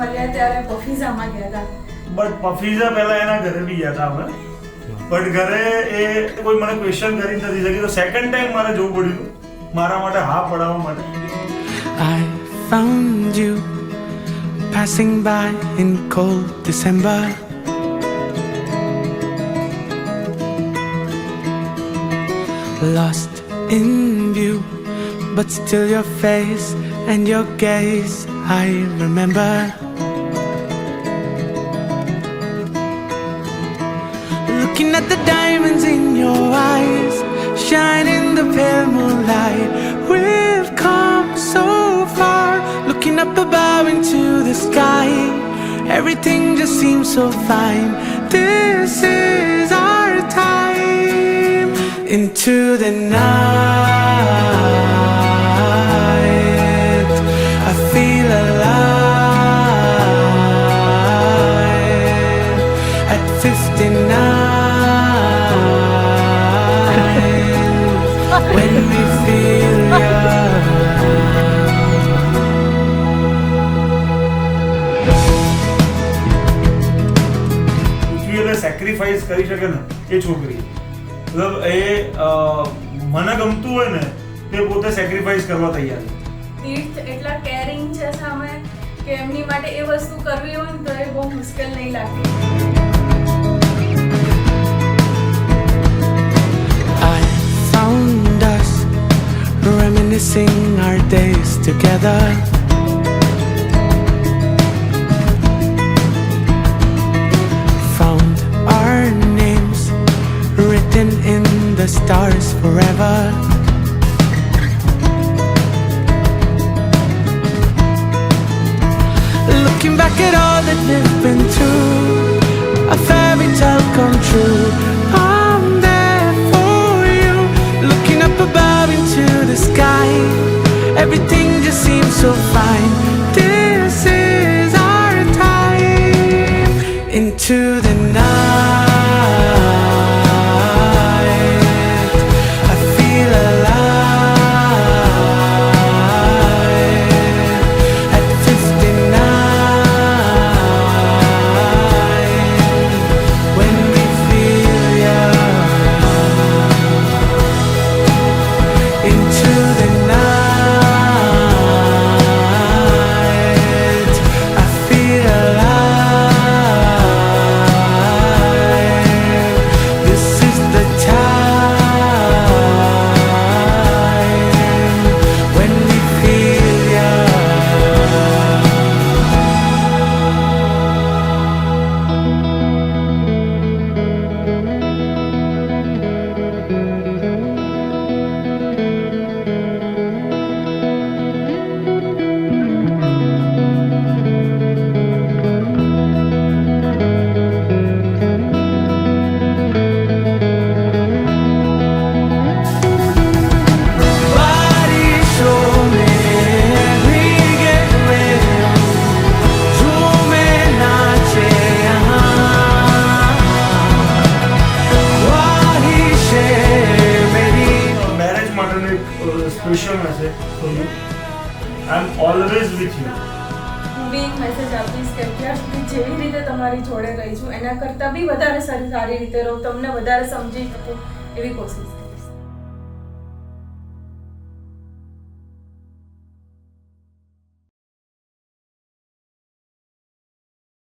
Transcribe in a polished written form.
મળ્યા ત્યારે પફીઝામાં ગયા હતા. બટ પફીઝા પહેલા એના ઘરે બી ગયા હતા અમે. બટ ઘરે એ કોઈ મને ક્વેશ્ચન કરી નથી શકી, તો સેકન્ડ ટાઈમ મારે જોવું પડ્યું મારા માટે હા પડાવવા માટે. I found you passing by in cold December. Lost in view, but still your face and your gaze I remember. Looking at the diamonds in your eyes, shine in the pale moonlight. We've come so far, looking up above into the sky. Everything just seems so fine. This is our time. Into the night, I feel alive. At 59, when we feel young. પૃથ્વી એટલે sacrifice કરી શકે ને એ છોકરી, મતલબ એ મને ગમતું હોય ને તે પોતે સેક્રિફાઈસ કરવા તૈયાર છે. તીર્થ એટલા કેરિંગ છે સામે કે એમની માટે એ વસ્તુ કરવી હોય ને તો એ બહુ મુશ્કેલ નહીં લાગતી. I found us reminiscing our days together. Found our names written in the stars forever. Looking back at all that we've been through, a fairy tale come true. I'm there for you, looking up above into the sky. Everything just seems so fine. This is our time. Into the night, I feel alive. At 59, when we feel young. Into the night, I feel alive. This is the time when we feel young. बारिश में भीगे हुए झूमे नाचे यहाँ ख्वाहिशें मेरी. Marriage માટેનું એક special message for you. I am always with you. હું બી એક મેસેજ આપીશ કે અત્યાર સુધી જેવી રીતે તમારી જોડે રહી છું એના કરતાં બી વધારે સારી રીતે રહું, તમને વધારે સમજી શકું એવી કોશિશ.